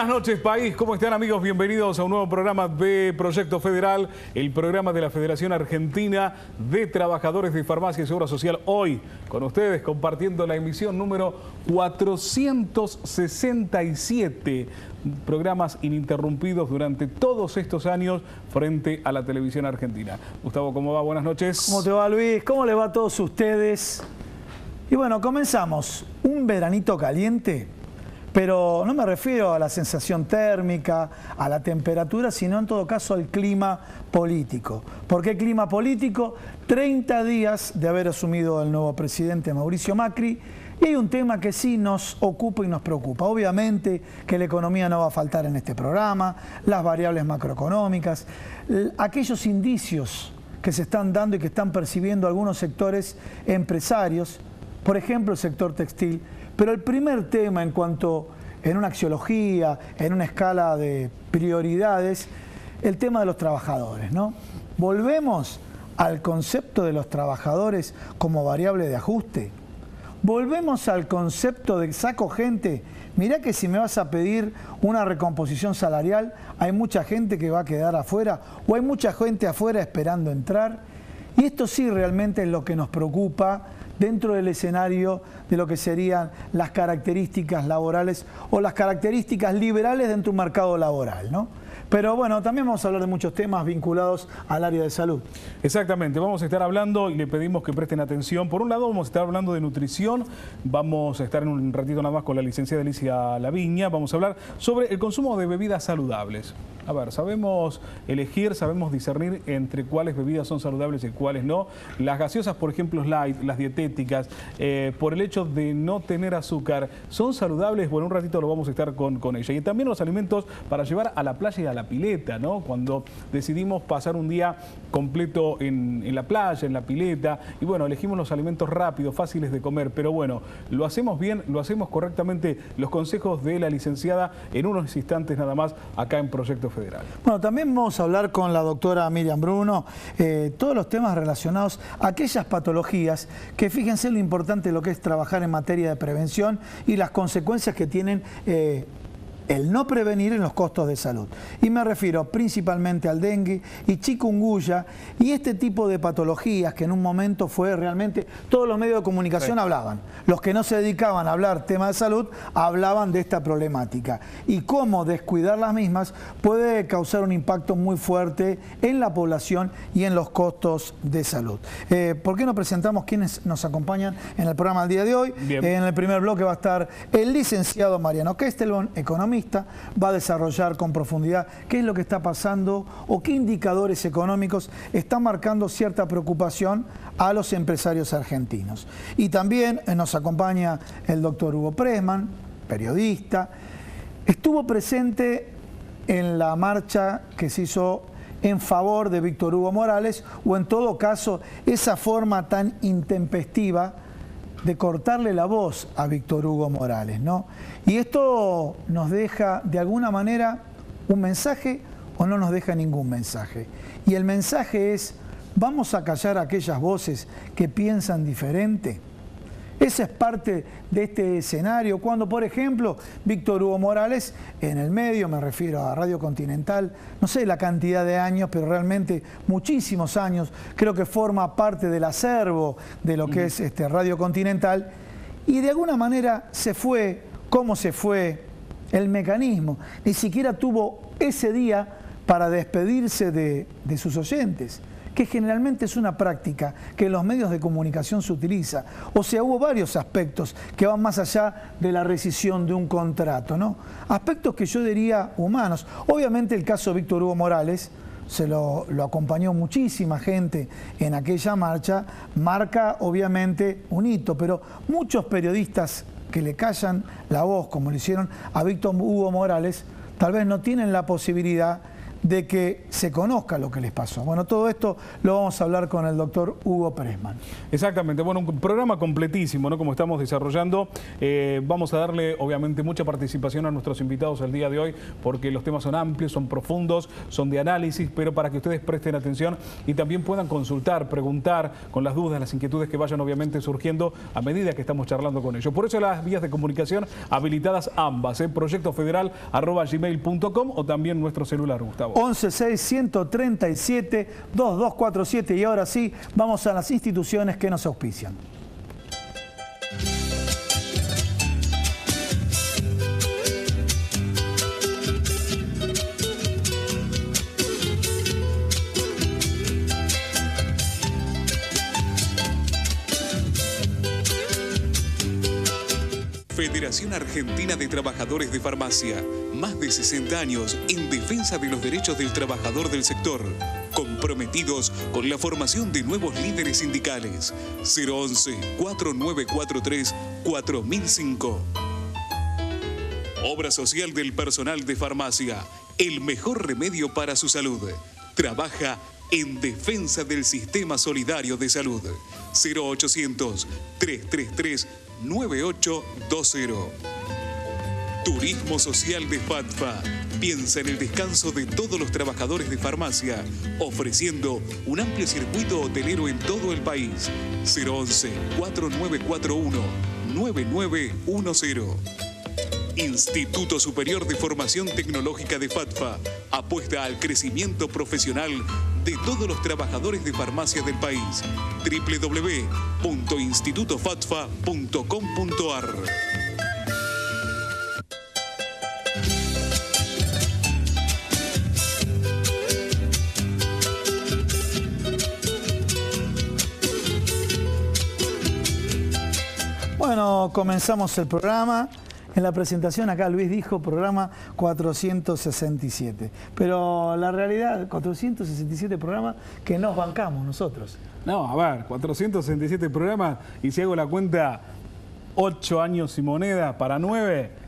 Buenas noches, país. ¿Cómo están, amigos? Bienvenidos a un nuevo programa de Proyecto Federal, el programa de la Federación Argentina de Trabajadores de Farmacia y Seguro Social. Hoy, con ustedes, compartiendo la emisión número 467. Programas ininterrumpidos durante todos estos años frente a la televisión argentina. Gustavo, ¿cómo va? Buenas noches. ¿Cómo te va, Luis? ¿Cómo les va a todos ustedes? Y bueno, comenzamos. Un veranito caliente, pero no me refiero a la sensación térmica, a la temperatura, sino en todo caso al clima político. ¿Por qué clima político? 30 días de haber asumido el nuevo presidente Mauricio Macri. Y hay un tema que sí nos ocupa y nos preocupa. Obviamente que la economía no va a faltar en este programa, las variables macroeconómicas, aquellos indicios que se están dando y que están percibiendo algunos sectores empresarios, por ejemplo el sector textil. Pero el primer tema en una axiología, en una escala de prioridades, el tema de los trabajadores, ¿no? Volvemos al concepto de los trabajadores como variable de ajuste. Volvemos al concepto de saco gente. Mirá que si me vas a pedir una recomposición salarial, hay mucha gente que va a quedar afuera o hay mucha gente afuera esperando entrar. Y esto sí realmente es lo que nos preocupa dentro del escenario de lo que serían las características laborales o las características liberales dentro de un mercado laboral, ¿no? Pero bueno, también vamos a hablar de muchos temas vinculados al área de salud. Exactamente, vamos a estar hablando y le pedimos que presten atención. Por un lado vamos a estar hablando de nutrición, vamos a estar en un ratito nada más con la licenciada Alicia Laviña, vamos a hablar sobre el consumo de bebidas saludables. A ver, sabemos elegir, sabemos discernir entre cuáles bebidas son saludables y cuáles no. Las gaseosas, por ejemplo, light, las dietéticas, por el hecho de no tener azúcar, ¿son saludables? Bueno, un ratito lo vamos a estar con ella. Y también los alimentos para llevar a la playa y a la pileta, ¿no? Cuando decidimos pasar un día completo en la playa, en la pileta, y bueno, elegimos los alimentos rápidos, fáciles de comer, pero bueno, lo hacemos bien, lo hacemos correctamente. Los consejos de la licenciada en unos instantes nada más acá en Proyecto Federal. Bueno, también vamos a hablar con la doctora Miriam Bruno, todos los temas relacionados a aquellas patologías que fíjense lo importante de lo que es trabajar en materia de prevención y las consecuencias que tienen el no prevenir en los costos de salud. Y me refiero principalmente al dengue y chikungunya y este tipo de patologías que en un momento fue realmente, todos los medios de comunicación hablaban. Los que no se dedicaban a hablar tema de salud hablaban de esta problemática. Y cómo descuidar las mismas puede causar un impacto muy fuerte en la población y en los costos de salud. ¿Por qué no presentamos quienes nos acompañan en el programa del día de hoy? En el primer bloque va a estar el licenciado Mariano Kestelon, economista. Va a desarrollar con profundidad qué es lo que está pasando o qué indicadores económicos están marcando cierta preocupación a los empresarios argentinos. Y también nos acompaña el doctor Hugo Pressman, periodista. Estuvo presente en la marcha que se hizo en favor de Víctor Hugo Morales, o en todo caso esa forma tan intempestiva de cortarle la voz a Víctor Hugo Morales, ¿no? Y esto nos deja de alguna manera un mensaje o no nos deja ningún mensaje. Y el mensaje es, ¿vamos a callar a aquellas voces que piensan diferente? Esa es parte de este escenario, cuando por ejemplo Víctor Hugo Morales en el medio, me refiero a Radio Continental, no sé la cantidad de años, pero realmente muchísimos años, creo que forma parte del acervo de lo que es Radio Continental, y de alguna manera se fue, ¿cómo se fue? El mecanismo, ni siquiera tuvo ese día para despedirse de sus oyentes, que generalmente es una práctica que en los medios de comunicación se utiliza. O sea, hubo varios aspectos que van más allá de la rescisión de un contrato, ¿no? Aspectos que yo diría humanos. Obviamente el caso de Víctor Hugo Morales, se lo acompañó muchísima gente en aquella marcha, marca obviamente un hito, pero muchos periodistas que le callan la voz, como le hicieron a Víctor Hugo Morales, tal vez no tienen la posibilidad de que se conozca lo que les pasó. Bueno, todo esto lo vamos a hablar con el doctor Hugo Pressman. Exactamente, bueno, un programa completísimo, ¿no? Como estamos desarrollando, vamos a darle obviamente mucha participación a nuestros invitados el día de hoy, porque los temas son amplios, son profundos, son de análisis, pero para que ustedes presten atención y también puedan consultar, preguntar con las dudas, las inquietudes que vayan obviamente surgiendo a medida que estamos charlando con ellos. Por eso las vías de comunicación habilitadas ambas, proyectofederal@gmail.com o también nuestro celular, Gustavo. 116137-2247. Y ahora sí, vamos a las instituciones que nos auspician. Federación Argentina de Trabajadores de Farmacia. Más de 60 años en defensa de los derechos del trabajador del sector. Comprometidos con la formación de nuevos líderes sindicales. 011-4943-4005. Obra social del personal de farmacia. El mejor remedio para su salud. Trabaja en defensa del sistema solidario de salud. 0800-333-9820. Turismo Social de FATFA. Piensa en el descanso de todos los trabajadores de farmacia, ofreciendo un amplio circuito hotelero en todo el país. 011-4941-9910. Instituto Superior de Formación Tecnológica de FATFA apuesta al crecimiento profesional de todos los trabajadores de farmacia del país. www.institutofatfa.com.ar. Bueno, comenzamos el programa. En la presentación acá Luis dijo programa 467. Pero la realidad, 467 programas que nos bancamos nosotros. No, a ver, 467 programas y si hago la cuenta 8 años y moneda para 9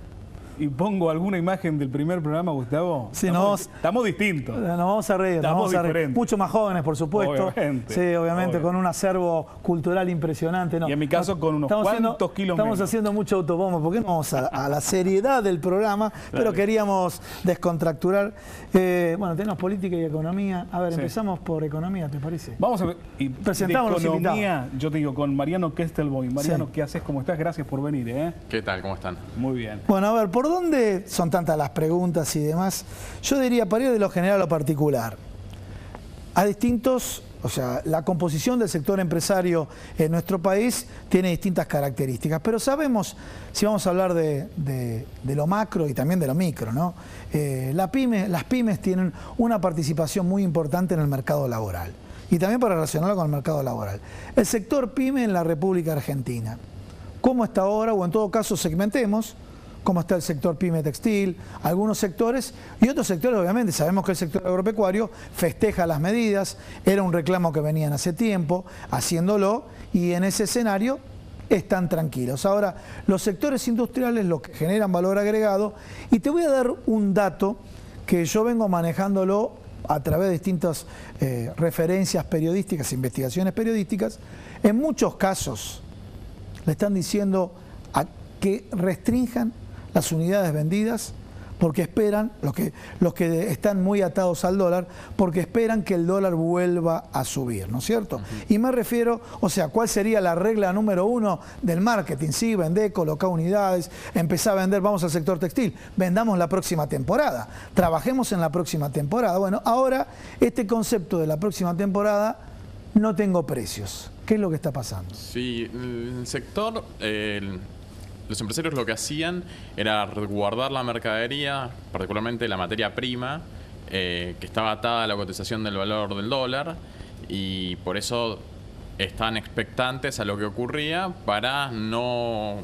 y pongo alguna imagen del primer programa, Gustavo, sí, estamos distintos. Nos vamos a reír, mucho más jóvenes, por supuesto. Obviamente. Sí, obviamente, con un acervo cultural impresionante. No, y en mi caso con unos cuantos kilos Estamos haciendo mucho autobombo, porque no vamos a la seriedad del programa, claro, pero queríamos descontracturar. Bueno, tenemos política y economía. A ver, sí, empezamos por economía, ¿te parece? Vamos a ver. Y presentamos de economía, yo te digo, con Mariano Kestelboy. Mariano, sí, ¿qué haces? ¿Cómo estás? Gracias por venir, ¿eh? ¿Qué tal? ¿Cómo están? Muy bien. Bueno, a ver, ¿por dónde son tantas las preguntas y demás? Yo diría, para ir de lo general a lo particular, a distintos, o sea, la composición del sector empresario en nuestro país tiene distintas características, pero sabemos, si vamos a hablar de lo macro y también de lo micro, ¿no? Las pymes tienen una participación muy importante en el mercado laboral y también para relacionarlo con el mercado laboral. El sector pyme en la República Argentina, ¿cómo está ahora? O en todo caso segmentemos cómo está el sector pyme textil, algunos sectores y otros sectores. Obviamente sabemos que el sector agropecuario festeja las medidas, era un reclamo que venían hace tiempo haciéndolo y en ese escenario están tranquilos. Ahora, los sectores industriales, los que generan valor agregado, y te voy a dar un dato que yo vengo manejándolo a través de distintas referencias periodísticas, investigaciones periodísticas. En muchos casos le están diciendo a que restrinjan las unidades vendidas porque esperan, los que están muy atados al dólar, porque esperan que el dólar vuelva a subir, ¿no es cierto? Y me refiero, o sea, ¿cuál sería la regla número 1 del marketing? Sí, vendé, colocá unidades, empezá a vender, vamos al sector textil, vendamos la próxima temporada, trabajemos en la próxima temporada. Bueno, ahora este concepto de la próxima temporada, no tengo precios. ¿Qué es lo que está pasando? Sí, el sector... Los empresarios lo que hacían era guardar la mercadería, particularmente la materia prima, que estaba atada a la cotización del valor del dólar, y por eso están expectantes a lo que ocurría para no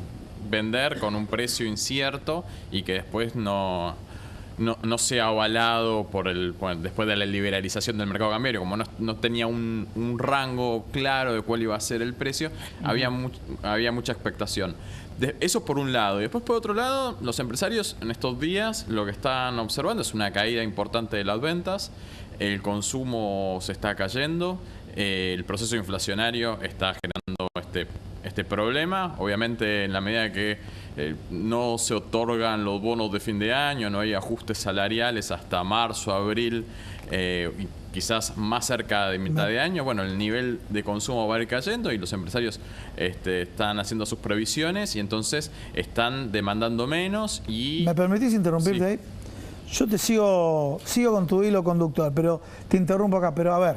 vender con un precio incierto y que después no sea avalado después de la liberalización del mercado cambiario. Como no tenía un rango claro de cuál iba a ser el precio, había mucha expectación. Eso por un lado. Y después por otro lado, los empresarios en estos días lo que están observando es una caída importante de las ventas, el consumo se está cayendo, el proceso inflacionario está generando este problema. Obviamente, en la medida que no se otorgan los bonos de fin de año, no hay ajustes salariales hasta marzo, abril, y quizás más cerca de mitad de año, bueno, el nivel de consumo va a ir cayendo y los empresarios están haciendo sus previsiones y entonces están demandando menos. Y ¿Me permitís interrumpirte ahí? Yo te sigo con tu hilo conductor, pero te interrumpo acá. Pero a ver,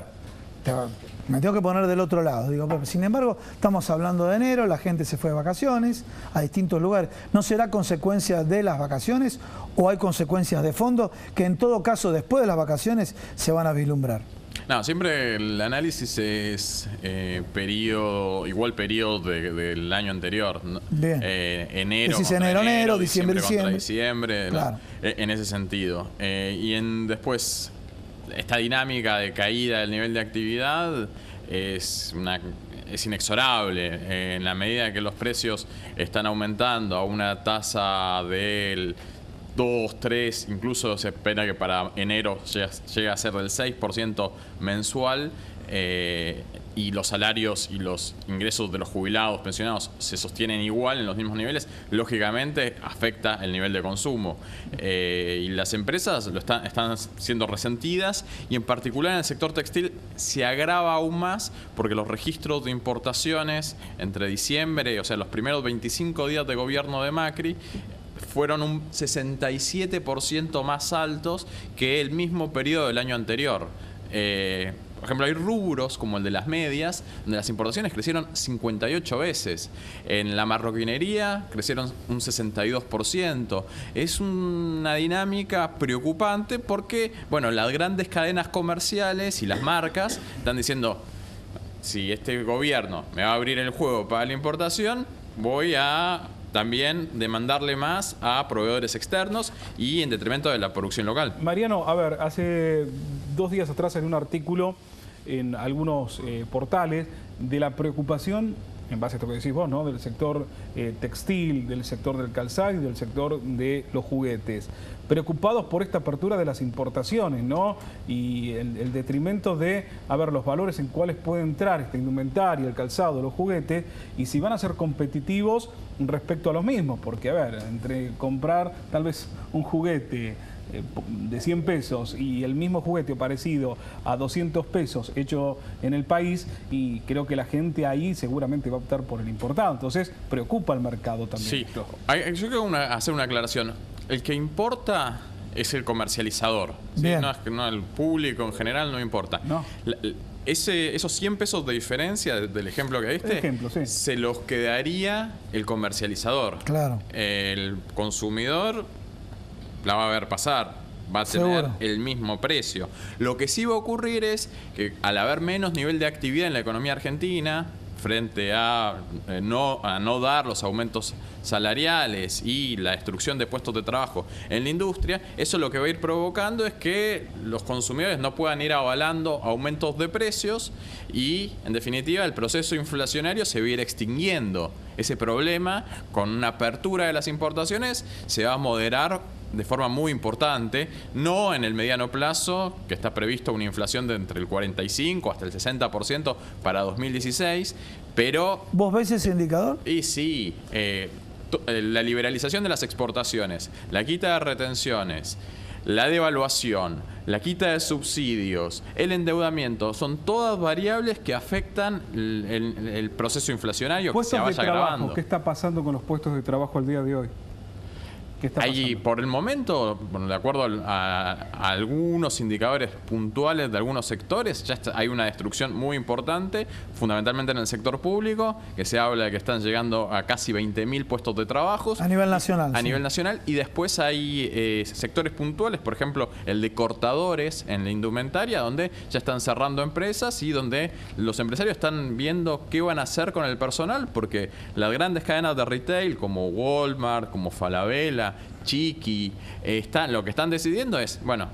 me tengo que poner del otro lado. Digo, sin embargo, estamos hablando de enero, la gente se fue de vacaciones a distintos lugares. ¿No será consecuencia de las vacaciones o hay consecuencias de fondo que en todo caso después de las vacaciones se van a vislumbrar? No, siempre el análisis es igual periodo del año anterior. Bien. Enero, decís enero, diciembre. Contra diciembre, claro. En ese sentido. Después, esta dinámica de caída del nivel de actividad es inexorable. En la medida que los precios están aumentando a una tasa del 2, 3, incluso se espera que para enero llegue a ser del 6% mensual, y los salarios y los ingresos de los jubilados, pensionados se sostienen igual en los mismos niveles, lógicamente afecta el nivel de consumo. Y las empresas están siendo resentidas, y en particular en el sector textil se agrava aún más porque los registros de importaciones entre diciembre, o sea, los primeros 25 días de gobierno de Macri, fueron un 67% más altos que el mismo periodo del año anterior. Por ejemplo, hay rubros como el de las medias, donde las importaciones crecieron 58 veces. En la marroquinería crecieron un 62%. Es una dinámica preocupante porque, bueno, las grandes cadenas comerciales y las marcas están diciendo, si este gobierno me va a abrir el juego para la importación, voy a también demandarle más a proveedores externos y en detrimento de la producción local. Mariano, a ver, hace 2 días atrás en un artículo en algunos portales de la preocupación, en base a esto que decís vos, ¿no?, del sector textil, del sector del calzado y del sector de los juguetes. Preocupados por esta apertura de las importaciones, ¿no? Y el detrimento de, a ver, los valores en cuáles puede entrar esta indumentaria, el calzado, los juguetes, y si van a ser competitivos respecto a los mismos. Porque, a ver, entre comprar tal vez un juguete de 100 pesos y el mismo juguete parecido a 200 pesos hecho en el país, y creo que la gente ahí seguramente va a optar por el importado. Entonces preocupa al mercado también. Sí, yo quiero hacer una aclaración. El que importa es el comercializador, ¿sí? No, el público en general no importa. No. Esos 100 pesos de diferencia del ejemplo que diste, sí, se los quedaría el comercializador. Claro. El consumidor la va a ver pasar, va a tener el mismo precio. Lo que sí va a ocurrir es que al haber menos nivel de actividad en la economía argentina, frente a no dar los aumentos salariales y la destrucción de puestos de trabajo en la industria, eso lo que va a ir provocando es que los consumidores no puedan ir avalando aumentos de precios y, en definitiva, el proceso inflacionario se va a ir extinguiendo. Ese problema, con una apertura de las importaciones, se va a moderar de forma muy importante, no en el mediano plazo, que está previsto una inflación de entre el 45 hasta el 60% para 2016, pero... ¿Vos ves ese indicador? Y sí, la liberalización de las exportaciones, la quita de retenciones, la devaluación, la quita de subsidios, el endeudamiento, son todas variables que afectan el proceso inflacionario que se vaya agravando. ¿Qué está pasando con los puestos de trabajo al día de hoy? Ahí, por el momento, bueno, de acuerdo a algunos indicadores puntuales de algunos sectores, ya hay una destrucción muy importante, fundamentalmente en el sector público, que se habla de que están llegando a casi 20.000 puestos de trabajo. A nivel nacional. A nivel nacional, y después hay sectores puntuales, por ejemplo, el de cortadores en la indumentaria, donde ya están cerrando empresas y donde los empresarios están viendo qué van a hacer con el personal, porque las grandes cadenas de retail, como Walmart, como Falabella, Chiqui, lo que están decidiendo es, bueno,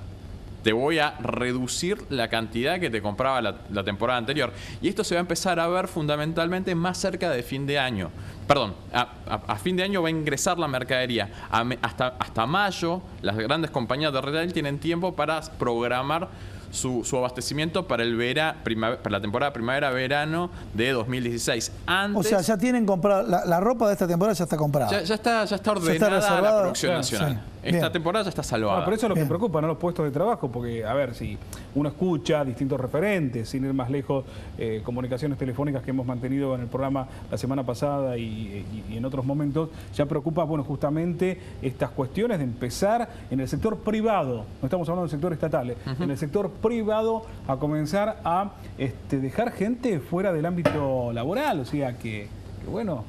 te voy a reducir la cantidad que te compraba la temporada anterior. Y esto se va a empezar a ver fundamentalmente más cerca de fin de año. Perdón, a fin de año va a ingresar la mercadería. Hasta mayo, las grandes compañías de retail tienen tiempo para programar su abastecimiento para para la temporada primavera-verano de 2016. O sea, ya tienen comprado, la ropa de esta temporada ya está comprada. Ya está ordenada la producción nacional. Sí. Esta Bien. temporada ya está salvada. Bueno, pero eso es lo que preocupa, ¿no? Los puestos de trabajo, porque, a ver, si uno escucha distintos referentes, sin ir más lejos, comunicaciones telefónicas que hemos mantenido en el programa la semana pasada y en otros momentos, ya preocupa, bueno, justamente estas cuestiones de empezar en el sector privado, no estamos hablando del sector estatal, en el sector privado a comenzar a dejar gente fuera del ámbito laboral, o sea que bueno,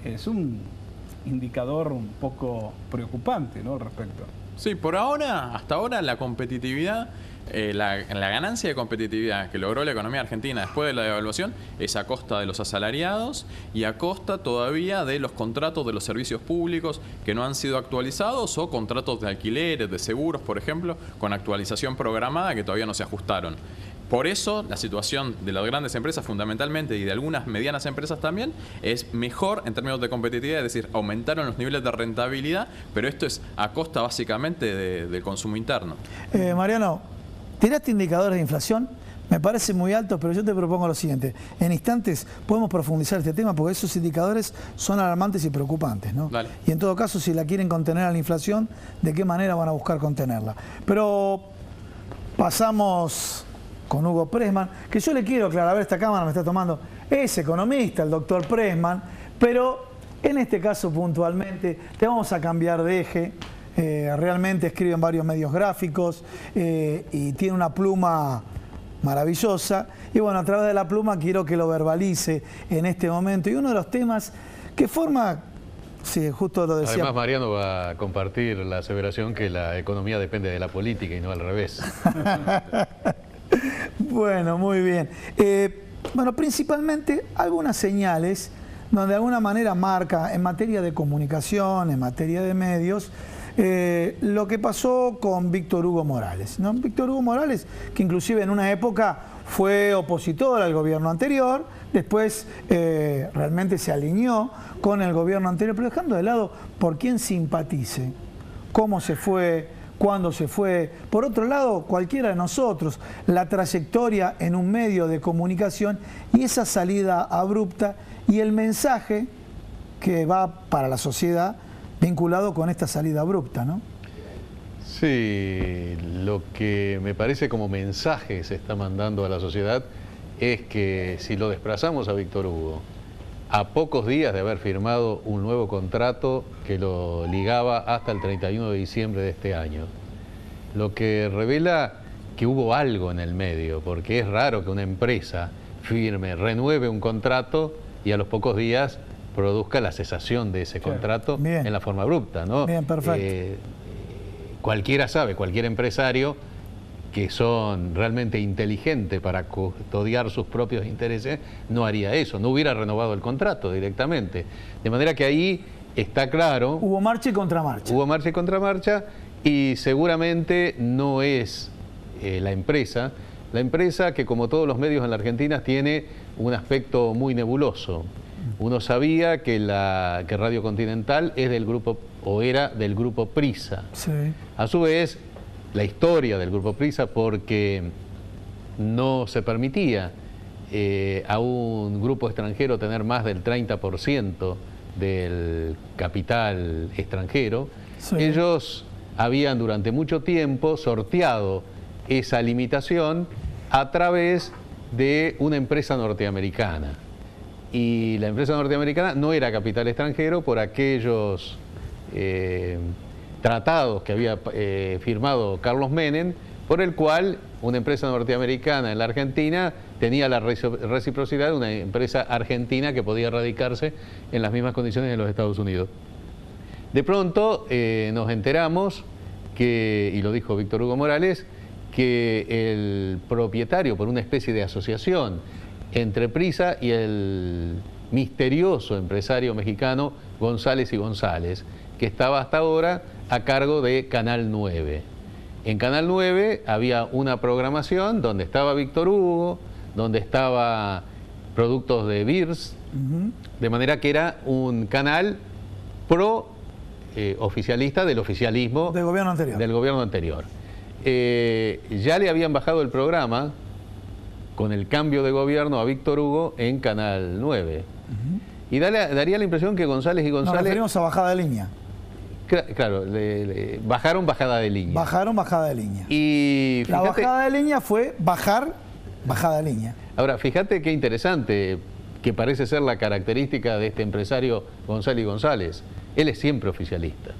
es un indicador un poco preocupante, ¿no?, al respecto. Sí, hasta ahora la competitividad, la ganancia de competitividad que logró la economía argentina después de la devaluación es a costa de los asalariados y a costa todavía de los contratos de los servicios públicos que no han sido actualizados o contratos de alquileres, de seguros, por ejemplo, con actualización programada que todavía no se ajustaron. Por eso la situación de las grandes empresas fundamentalmente y de algunas medianas empresas también es mejor en términos de competitividad, es decir, aumentaron los niveles de rentabilidad, pero esto es a costa básicamente del consumo interno. Mariano, ¿tiraste indicadores de inflación? Me parece muy altos, pero yo te propongo lo siguiente. En instantes podemos profundizar este tema porque esos indicadores son alarmantes y preocupantes, ¿no? Dale. Y en todo caso, si la quieren contener a la inflación, ¿de qué manera van a buscar contenerla? Pero pasamos con Hugo Pressman, que yo le quiero aclarar, a ver, esta cámara me está tomando, es economista el doctor Pressman, pero en este caso puntualmente te vamos a cambiar de eje. Realmente escribe en varios medios gráficos y tiene una pluma maravillosa. Y bueno, a través de la pluma quiero que lo verbalice en este momento. Y uno de los temas que forma, sí, justo lo decía. Además, Mariano va a compartir la aseveración que la economía depende de la política y no al revés. Bueno, muy bien. Bueno, principalmente algunas señales donde de alguna manera marca en materia de comunicación, en materia de medios, lo que pasó con Víctor Hugo Morales, ¿no? Víctor Hugo Morales, que inclusive en una época fue opositor al gobierno anterior, después realmente se alineó con el gobierno anterior, pero dejando de lado por quién simpatice, cómo se fue, cuándo se fue. Por otro lado, cualquiera de nosotros, la trayectoria en un medio de comunicación y esa salida abrupta y el mensaje que va para la sociedad vinculado con esta salida abrupta, ¿no? Sí, lo que me parece como mensaje se está mandando a la sociedad es que si lo desplazamos a Víctor Hugo, a pocos días de haber firmado un nuevo contrato que lo ligaba hasta el 31 de diciembre de este año, lo que revela que hubo algo en el medio, porque es raro que una empresa firme, renueve un contrato y a los pocos días produzca la cesación de ese contrato en la forma abrupta, ¿no? Bien, perfecto. Cualquiera sabe, cualquier empresario que son realmente inteligentes para custodiar sus propios intereses, no haría eso, no hubiera renovado el contrato directamente. De manera que ahí está claro... Hubo marcha y contramarcha. Hubo marcha y contramarcha y seguramente no es la empresa que como todos los medios en la Argentina tiene un aspecto muy nebuloso. Uno sabía que Radio Continental es del grupo, o era del grupo Prisa. Sí. A su vez, la historia del grupo Prisa, porque no se permitía a un grupo extranjero tener más del 30% del capital extranjero. Sí. Ellos habían durante mucho tiempo sorteado esa limitación a través de una empresa norteamericana. Y la empresa norteamericana no era capital extranjero por aquellos tratados que había firmado Carlos Menem, por el cual una empresa norteamericana en la Argentina tenía la reciprocidad de una empresa argentina que podía radicarse en las mismas condiciones en los Estados Unidos. De pronto nos enteramos que, y lo dijo Víctor Hugo Morales, que el propietario, por una especie de asociación entre Prisa y el misterioso empresario mexicano González y González, que estaba hasta ahora a cargo de Canal 9. En Canal 9 había una programación donde estaba Víctor Hugo, donde estaba productos de Beers, de manera que era un canal pro oficialista del oficialismo del gobierno anterior. Del gobierno anterior. Ya le habían bajado el programa con el cambio de gobierno a Víctor Hugo en Canal 9. Y daría la impresión que González y González... Nos referimos a bajada de línea. Claro, bajaron bajada de línea. Bajaron bajada de línea. Y fíjate, la bajada de línea fue bajar bajada de línea. Ahora, fíjate qué interesante, que parece ser la característica de este empresario González y González. Él es siempre oficialista.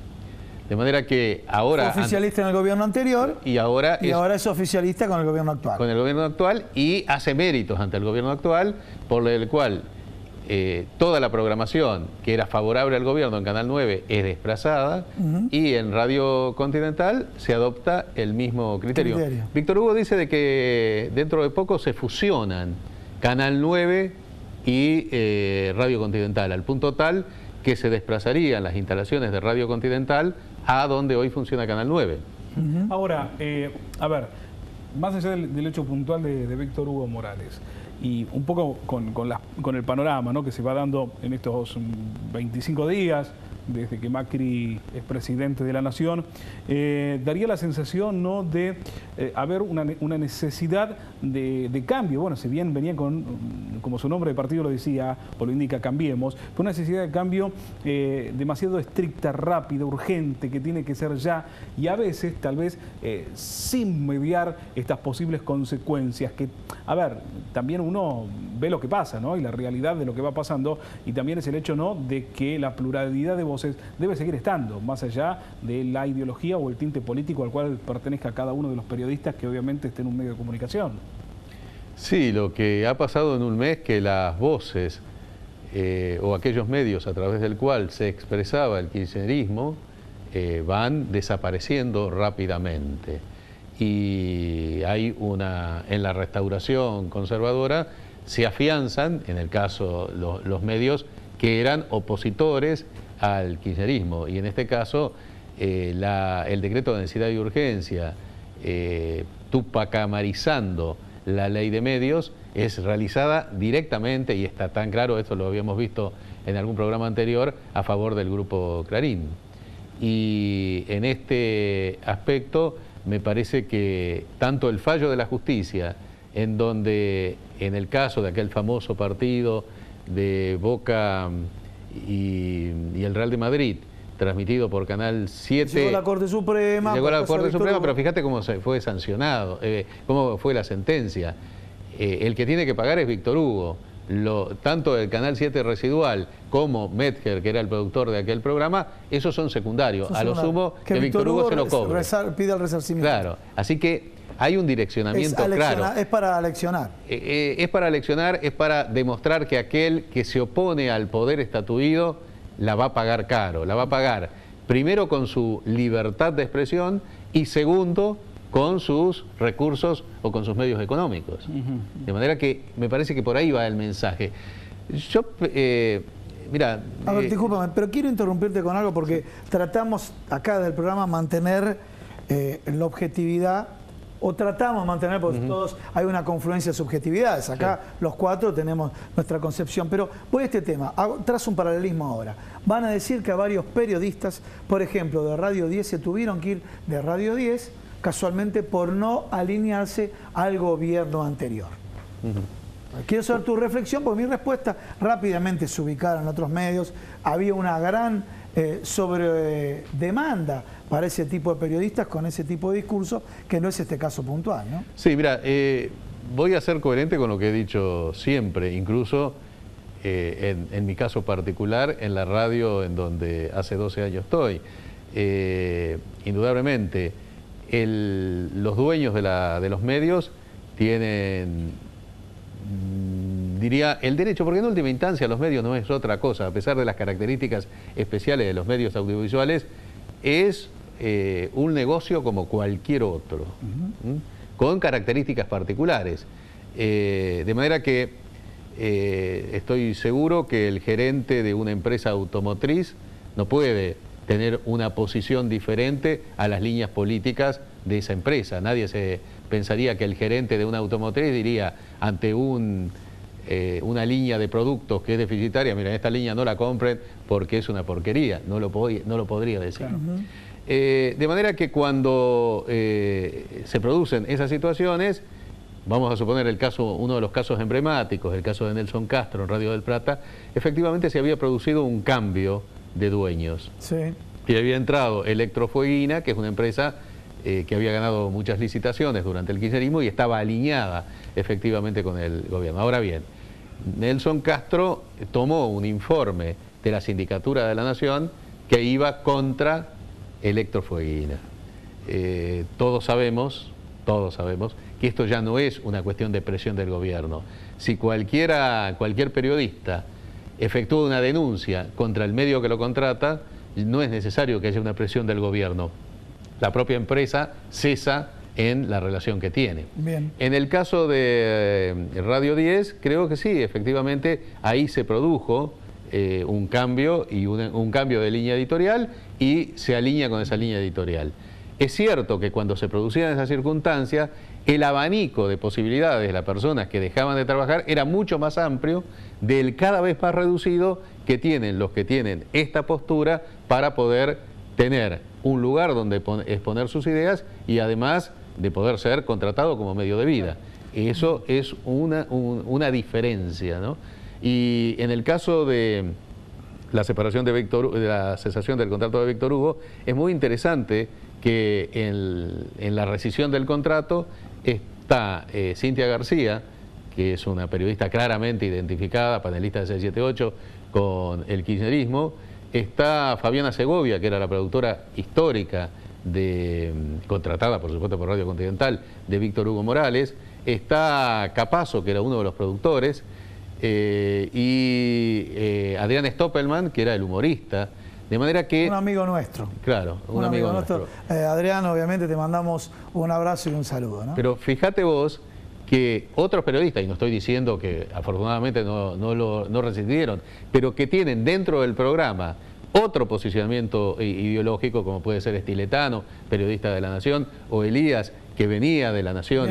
De manera que ahora... Fue oficialista en el gobierno anterior y ahora es oficialista con el gobierno actual. Con el gobierno actual, y hace méritos ante el gobierno actual, por el cual toda la programación que era favorable al gobierno en Canal 9 es desplazada, y en Radio Continental se adopta el mismo criterio. Víctor Hugo dice de que dentro de poco se fusionan Canal 9 y Radio Continental, al punto tal que se desplazarían las instalaciones de Radio Continental a donde hoy funciona Canal 9. Ahora, a ver, más allá del hecho puntual de Víctor Hugo Morales, y un poco con el panorama, ¿no?, que se va dando en estos 25 días, desde que Macri es presidente de la Nación, daría la sensación, ¿no?, de haber una necesidad de cambio. Bueno, si bien venía como su nombre de partido lo decía, o lo indica, Cambiemos, fue una necesidad de cambio demasiado estricta, rápida, urgente, que tiene que ser ya, y a veces, tal vez, sin mediar estas posibles consecuencias, que, a ver, también uno ve lo que pasa, ¿no?, y la realidad de lo que va pasando, y también es el hecho, ¿no?, de que la pluralidad de voces debe seguir estando, más allá de la ideología o el tinte político al cual pertenezca cada uno de los periodistas que obviamente esté en un medio de comunicación. Sí, lo que ha pasado en un mes, que las voces o aquellos medios a través del cual se expresaba el kirchnerismo van desapareciendo rápidamente. Y hay en la restauración conservadora se afianzan, en el caso los medios que eran opositores al kirchnerismo, y en este caso el decreto de necesidad y urgencia, tupacamarizando la ley de medios, es realizada directamente, y está tan claro, esto lo habíamos visto en algún programa anterior, a favor del Grupo Clarín. Y en este aspecto me parece que tanto el fallo de la justicia, en donde en el caso de aquel famoso partido de Boca y el Real de Madrid, transmitido por Canal 7... Llegó a la Corte Suprema... Llegó a la Corte Suprema, pero fíjate cómo fue sancionado, cómo fue la sentencia. El que tiene que pagar es Víctor Hugo. Tanto el Canal 7 residual como Metger, que era el productor de aquel programa, esos son secundarios. A lo sumo que Víctor Hugo se lo cobre. Pide el resarcimiento. Claro, así que hay un direccionamiento claro. Es para aleccionar. Es para aleccionar, es para demostrar que aquel que se opone al poder estatuido la va a pagar caro, la va a pagar primero con su libertad de expresión y segundo con sus recursos o con sus medios económicos. De manera que me parece que por ahí va el mensaje. Yo, mira... A ver, discúlpame, pero quiero interrumpirte con algo porque tratamos acá del programa mantener la objetividad, o tratamos de mantener, porque todos hay una confluencia de subjetividades. Acá los cuatro tenemos nuestra concepción. Pero voy a este tema, trazo un paralelismo ahora. Van a decir que a varios periodistas, por ejemplo, de Radio 10, se tuvieron que ir de Radio 10 casualmente por no alinearse al gobierno anterior. Quiero saber tu reflexión, porque mi respuesta rápidamente se ubicaron en otros medios. Había una gran demanda para ese tipo de periodistas con ese tipo de discurso, que no es este caso puntual, ¿no? Sí, mira, voy a ser coherente con lo que he dicho siempre, incluso en mi caso particular, en la radio en donde hace 12 años estoy. Indudablemente, los dueños de los medios tienen, diría, el derecho, porque en última instancia los medios no es otra cosa, a pesar de las características especiales de los medios audiovisuales, es un negocio como cualquier otro, con características particulares. De manera que estoy seguro que el gerente de una empresa automotriz no puede tener una posición diferente a las líneas políticas de esa empresa. Nadie se pensaría que el gerente de una automotriz diría ante una línea de productos que es deficitaria, miren, esta línea no la compren porque es una porquería, no lo podría decir. Claro. De manera que cuando se producen esas situaciones, vamos a suponer uno de los casos emblemáticos, el caso de Nelson Castro en Radio del Plata, efectivamente se había producido un cambio de dueños. Sí. Y había entrado Electrofueguina, que es una empresa que había ganado muchas licitaciones durante el kirchnerismo y estaba alineada efectivamente con el gobierno. Ahora bien, Nelson Castro tomó un informe de la Sindicatura de la Nación que iba contra Electrofueguina. Todos sabemos que esto ya no es una cuestión de presión del gobierno. Si cualquier periodista efectúa una denuncia contra el medio que lo contrata, no es necesario que haya una presión del gobierno. La propia empresa cesa en la relación que tiene. Bien. En el caso de Radio 10, creo que sí, efectivamente, ahí se produjo un cambio de línea editorial y se alinea con esa línea editorial. Es cierto que cuando se producían esas circunstancias, el abanico de posibilidades de las personas que dejaban de trabajar era mucho más amplio del cada vez más reducido que tienen los que tienen esta postura para poder tener un lugar donde exponer sus ideas y además de poder ser contratado como medio de vida. Eso es una diferencia, ¿no? Y en el caso de la separación de la cesación del contrato de Víctor Hugo, es muy interesante que en la rescisión del contrato está Cintia García, que es una periodista claramente identificada, panelista de 678 con el kirchnerismo. Está Fabiana Segovia, que era la productora histórica contratada por supuesto por Radio Continental de Víctor Hugo Morales. Está Capazo, que era uno de los productores, y Adrián Stoppelman, que era el humorista. De manera que... Un amigo nuestro. Claro, un amigo nuestro. Adrián, obviamente te mandamos un abrazo y un saludo, ¿no? Pero fíjate vos que otros periodistas, y no estoy diciendo que afortunadamente no resistieron, pero que tienen dentro del programa otro posicionamiento ideológico, como puede ser Estiletano, periodista de La Nación, o Elías, que venía de La Nación,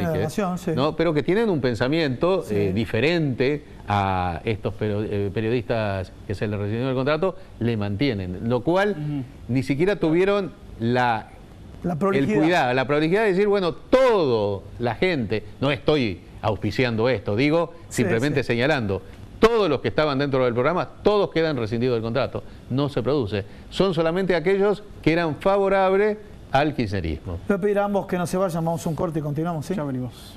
sí. ¿no? Pero que tienen un pensamiento diferente a estos periodistas que se les rescindió el contrato, le mantienen, lo cual ni siquiera tuvieron el cuidado, la prolijidad de decir, bueno, toda la gente, no estoy auspiciando esto, digo simplemente señalando, todos los que estaban dentro del programa, todos quedan rescindidos del contrato, no se produce, son solamente aquellos que eran favorables al kirchnerismo. Voy a pedir a ambos que no se vayan, vamos a un corte y continuamos, ¿sí? Ya venimos.